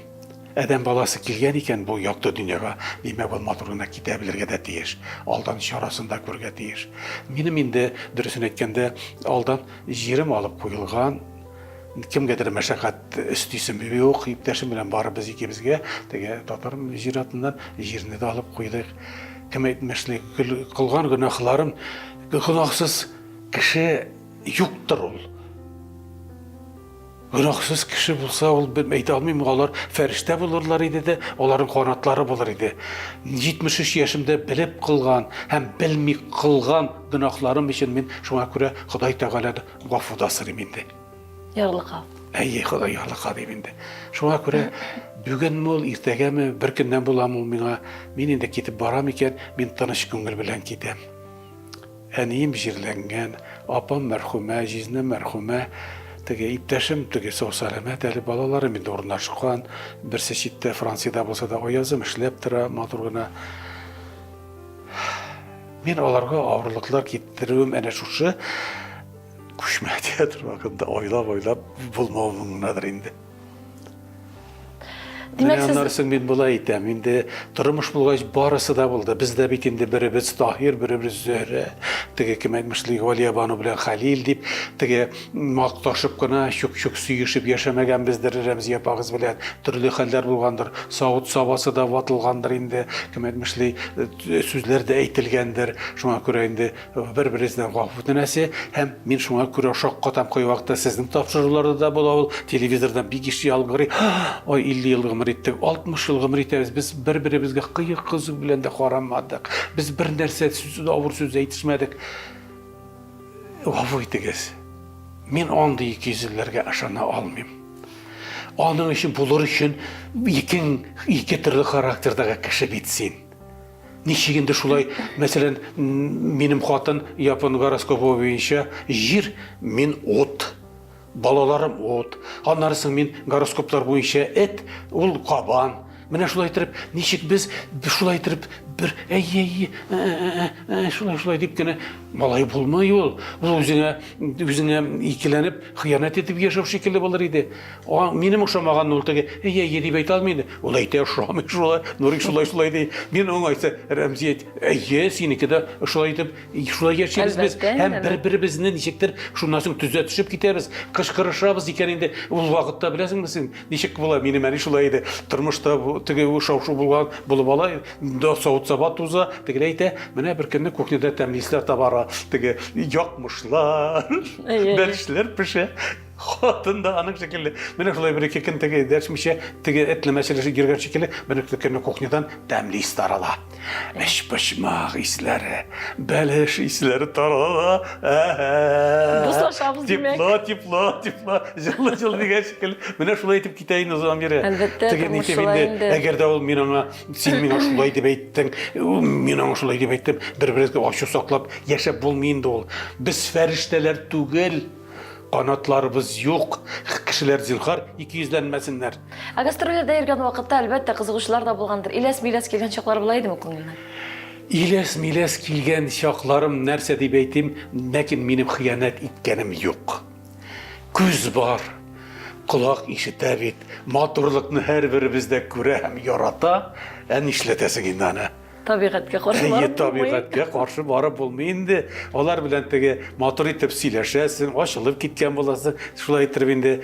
Әдәм баласы килгән икән бу якты дөньяга, димәк ул матурына китә белергә дә тиеш. Алдан чарасында күргә тиеш. Минем инде дөресен әйткәндә алдан җирем алып куелган. Кемгәдер мәшәкать өстисем юк, иптәшем белән барып без икебезгә теге татар җиратыннан җирне дә алып куйдык. Кем әйтмешли, кылган гөнаһларым, гөнаһсыз кеше юктыр ул. Гөнаһсыз кеше булса, ул әйтә алмыйм, алар фәрештә булырлар иде дә, аларның канатлары булыр иде. 73 яшемдә белеп кылган һәм белми кылган гөнаһларым өчен мин шуңа күрә Ходай Тәгаләне гафуда сорыйм инде. Ярлыка. Әйе, Ходай ярлыка дип инде. Шуңа күрә бүгенме ул, иртәгәме, бер көннән буламы ул миңа, мин инде китеп барам икән, мин тыныч күңел белән китәм. Әнием җирләнгән, апам мәрхүмә, җизнем мәрхүмә, теге иптәшем, теге сау-сәламәт, әле балаларым инде урнашкан, берсе читтә Франциядә булса да аязым эшләп тора, матур гына. Мин аларга авырлыклар китерүем әнә шушы күчмә театр вакытында ойлап булмавымнадыр инде. Димәк, Аннарсын мин булай әйтәм, инде тормыш булгач барысы да булды. Бездә бит инде беребез Таһир, беребез Зөһрә, теге кем әйтмешли Галия Бану белән Хәлил дип, теге макташып кына, чук-чук сөешеп яшәмәгән бездер Рәмзи апагыз белән төрле хәлләр булгандыр. Савыт сабасы да ватылгандыр инде, кем әйтмешли сүзләр дә әйтелгәндер. Шуңа күрә инде бер-беребездән гафу үтенәсе һәм мин шуңа күрә шаккатам кой вакытта сезнең тапшыруларда да була ул, телевизордан бик иш ялгырый. Ой, 50 ел 60 ел гомер итәбез, без бер-беребезгә кыек кызу белән дә карамадык. Без бер нәрсә авыр сүз әйтешмәдек. Гафу итегез. Мин андый кизләргә ышана алмыйм. Аның өчен булыр өчен ике төрле характердагы кеше бит син. Ничек инде шулай, мәсәлән, минем хатын япон гороскопы буенча җир, мин ут. Балаларым от, аннарысын мин гороскоплар буенча эт, ул кабан. Менә шулай итеп, ничек без шулай итеп бер шулай дип кенә малай булмый ул. Ул үзеңә икеләнеп, хыянат итеп яшәү шикелле булыр иде. Минем ошамаган ул теге дип әйтә алмый. Ул әйтә ошамый шулай, Нурик шулай ди. Мин уңайса Рәмзи әйт, синеке дә шулай итеп, шулай яшәбез без. Һәм бер-беребезне ничектер шуннан соң төзәтешеп китәбез, кышкырышабыз икән инде. Ул вакытта беләсеңме син, ничек була минем әни шулай иде. Тормышта теге шау-шу булган булып ала, да савыт сабат уза, теге әйтә, менә бер көнне кухняда тәмлисләр табара, теге якмышлар, бәлешләр пеше. Хатын да аның шикелле. Менә шулай бер ике көн теге дәшмичә, теге этле мәсьәләсе йөргән шикелле, бер көнне кухнядан тәмлис тарала. Эш-пошмак исләре, бәлеш исләре тарала. Буслашабыз димәк. Тепло, җылы дигән шикелле. Менә шулай итеп китәйин узам бире. Теге инде. Әгәр дә ул миңа, син миңа шулай дип әйттең, мин аңа шулай дип әйттем, бер-беребезгә ачу саклап яшәп булмый инде ул. Без фәрештәләр түгел. Канатларыбыз юк. Кешеләр зинһар 200ләнмәсеннәр. Гастрольләрдә йөргән вакытта әлбәттә кызыгышлар да булгандыр. Иләс-миләс килгән чаклар була идеме күңелеңнән? Иләс-миләс килгән чакларым нәрсә дип әйтим, ләкин минем хыянат иткәнем юк. Күз бар, колак ишетә бит, матурлыкны һәрберебездә күрә һәм ярата, нишләтәсең инде аны? Табигатькә каршы барып булмый. Табигатькә каршы барып булмый инде. Алар белән теге матур итеп сөйләшәсең, ачылып киткән буласың. Шулай итеп инде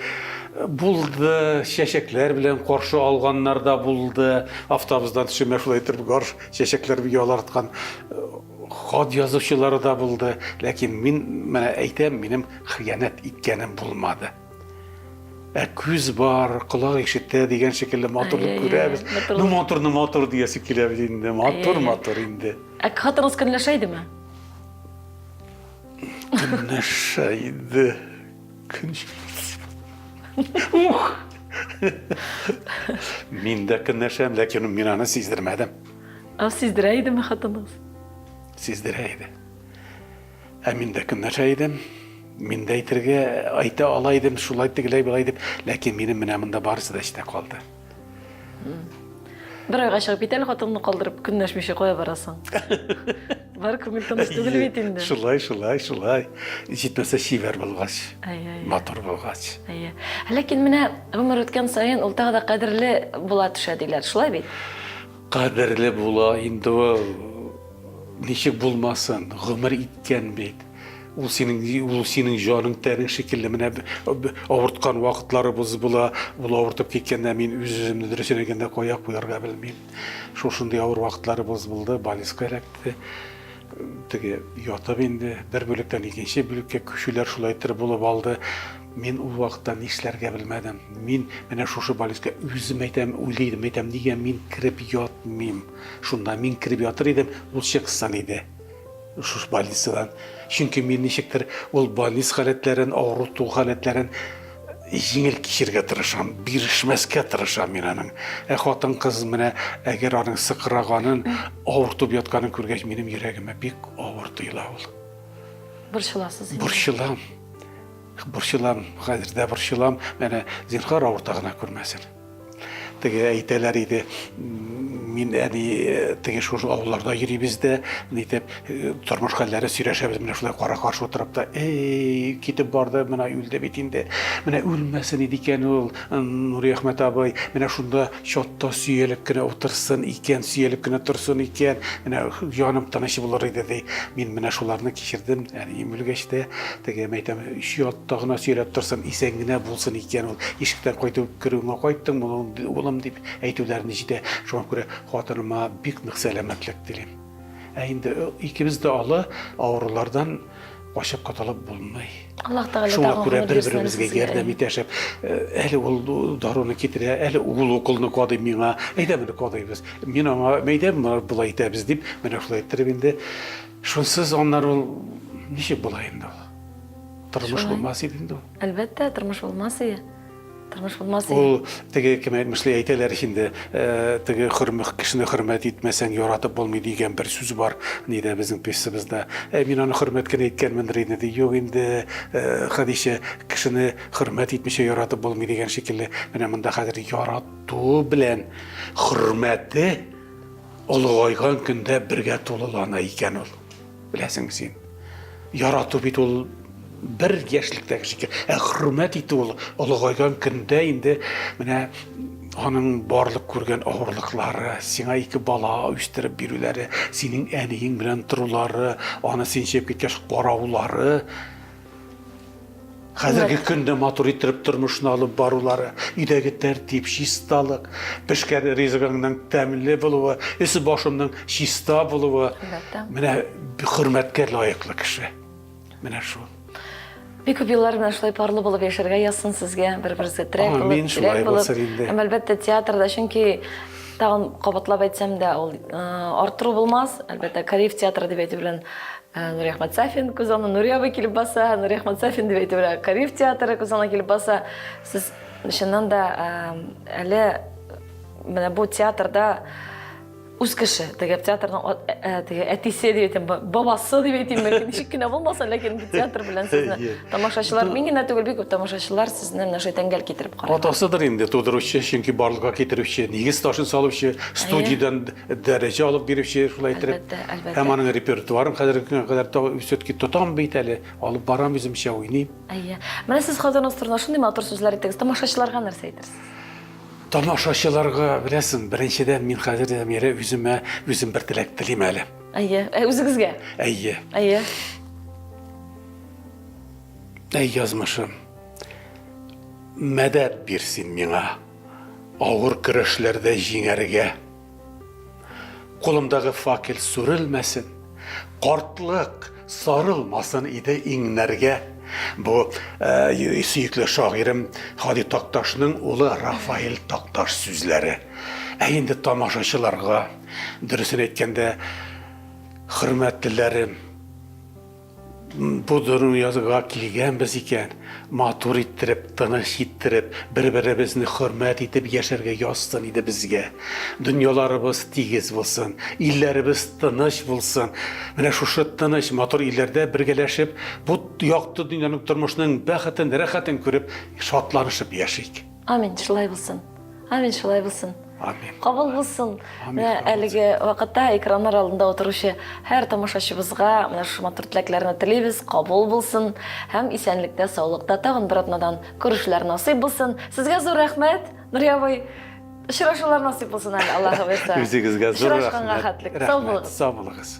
булды, чәчәкләр белән каршы алганнар да булды. Автобустан төшеп шулай итеп гарш чәчәкләр яларткан хат язучылары да булды. Ләкин мин менә әйтәм, минем хыянат иткәнем булмады. Күз бар, колак ишетә дигән шикелле матурлык күрәбез. Матур диясе килә бит инде. Матур инде. Хатыныгыз көнләшә идеме? Көнләшә иде. Күн Min de kınlaşam, lakin min ana sizdirmedim. Ав сиздирәйде ми хатыныз? Sizdireydi. Min de kınlaşaydım. Min de aytırga ayta alaydım, şulay tigilay bilaydım. Lakin minin minamında barısı da işte kaldı. Бір айға шығып кетелі хатынны қалдырып күннәшмеше қоя барасың. Бар көңіл тыныш түгіл бит инде. Şulay. Житмесе шивер болғач. Ай. Мотор болғач. Әйе. Ләкин менә гомер үткән саен ул тагы да кадерле була төшә диләр. Шулай бит? Қадірлі була, инде ол ничек булмасын, гомер иткән бит. Ул синең җаның тәнең шикелле менә авырткан вакытларыбыз була. Ул авыртып киткәндә мин үземне дөрес әйткәндә куярга белмим. Шушындый авыр вакытларыбыз булды, больница эләкте. Теге ятып инде, бер бүлектән икенче бүлеккә күчүләр шулай итеп булып алды. Мин ул вакытта нишләргә белмәдем. Мин менә шушы больницага үзем әйтәм, нигә мин кирип ятмыйм. Шунда мин кирип ятыр идем, ул чыксын иде. Шушы больницадан. Чөнки мин ничектер ул больница халәтләрен, авырту халәтләрен җиңел кичергә тырышам, бирешмәскә тырышам мин аның. Хатын кыз менә әгәр аның сыкраганын, авыртып ятканын күргәч, минем йөрәгемә бик авыр тоела ул. Борчыласыз. Борчылам, хәзердә борчылам, менә зинһар авыртагына күрмәсен. Теге әйтәләр иде, мин теге шушы авылларда йөрибез дә, нитеп тормыш хәлләре сөйләшәбез, менә шулай кара-каршы утырып та, китеп барды, менә үлде бит инде. Менә үлмәсен иде икән ул, Нури Әхмәт абый, менә шунда чатта сөйләп кенә утырсын икән, сөйләп кенә торсын икән, менә җаным тыныч булыр иде ди. Мин менә шуларны кичердем, үлгәч тә, теге әйтәм, чатта гына сөйләп торсын, исән генә булсын икән ул. Ишектән кайтып керүгә кайттың, улым дип әйтүләрне җитә. Шуңа күрә хатыныма бик нык сәламәтлек телим. Инде икебез дә алы авырулардан качып катылып булмый. Аллаһ Тәгалә Шуңа күрә бер-беребезгә ярдәм итәшеп, әле ул даруны китерә, әле ул укулны кадый миңа, әйдәме кадыйбыз. Мин аңа мәйдәм булай итәбез дип, менә шулай иттереп инде. Шунсыз аннар ул ничек була инде ул? Тормыш булмас иде инде ул. Әлбәттә, тормыш булмас иде. Тормыш булмас иде. Ул теге кем әйтмешли әйтәләр инде, теге кешене хөрмәт итмәсәң яратып булмый дигән бер сүз бар. Нидә безнең песебездә. Мин аны хөрмәт кенә әйткәнмендер инде. Юк инде, Хәдичә, кешене хөрмәт итмичә яратып булмый дигән шикелле. Менә монда хәзер ярату белән хөрмәте олыгайган көндә бергә тулылана икән ул. Беләсең син. Ярату бит ул bir яшьлектәге шикелле. Хөрмәт итү ул олыгайган көндә инде менә аның барлык күргән авырлыклары, сиңа ике бала үстереп бирүләре, синең әниең белән торулары, аны син чеп киткәч караулары, хәзерге көндә матур итеп тормышны алып барулары, өйдәге тәртип, чисталык, пешкән ризыгыңның тәмле булуы, үсе башымның чиста булуы, менә хөрмәткә лаеклы кеше. Менә шул. Бик күп еллар менә шулай парлы булып яшәргә язсын сезгә, бер-берегезгә терәк булып. Һәм әлбәттә театрда, чөнки тагын кабатлап әйтсәм дә, ул арттыру булмас. Әлбәттә Кариев театры дип әйтү белән Нури Әхмәт Сафин күзалына Нури абый килеп баса, Нури Әхмәт Сафин дип әйтү белән Кариев театры күзалына килеп баса. Сез чыннан да әле менә бу театрда үз кеше, теге театрның теге әтисе дип әйтәм, бабасы дип әйтәм, ничек кенә булмасын, ләкин театр белән сезне тамашачылар, мин генә түгел, бик күп тамашачылар сезне менә шулай тәңгәл китереп карый. Атасыдыр инде тудыручы, чөнки барлыкка китерүче, нигез ташын салучы, студиядан дәрәҗә алып бирүче, шулай итеп. Һәм аның репертуарын хәзерге көнгә кадәр үсөткә тотам бит әле, алып барам үземчә уйныйм. Менә сез хәзер турында шундый матур сүзләр әйттегез, тамашачыларга нәрсә әйтерсез? Тамашачыларга беләсең, беренчедән мин хәзер үзем бер теләк телим әле. Үзегезгә? Әйе. Язмышым, мәдәт бирсен миңа, авыр көрәшләрдә җиңәргә. Кулымдагы факел сүрелмәсен, картлык сарылмасын иде иңнәргә. Бу сөйкле шагыйрем Хади Такташның улы Рафаэль Такташ сүзләре. Инде тамашачыларга, дөресен әйткәндә, хөрмәтлеләрем, bu dünyaya kelgenbiz eken, matur ittirip, tыныш ittirip, bir-birimizni hürmet edip yaşarga yazsın idi bizge. Dünyalarımız tigiz bulsun, illerimiz tыныш bulsun. Mine şuşu tыныш, matur illerde birgeleşip, bu yaktı dünyanın turmuşunun bäxetin, rahatin körüp, şatlanışıp yaşayık. Amin, şulay bulsun. Amin, şulay bulsun. Amin. Kabul bulsun. Amin, Әлеге вакытта экраннар алдында отыручы һәр тамашачыбызга менә шу матур теләкләрне телибез, кабул булсын һәм исәнлектә, саулыкта тагын бер атнадан күрешүләр насыйп булсын. Сезгә зур рәхмәт, Нурия абый. Очрашулар насыйп булсын әле, Аллаһы бирсә. Үзегезгә зур Очрашканга рәхмәт. хәтлек. Сау булыгыз. Сау булыгыз.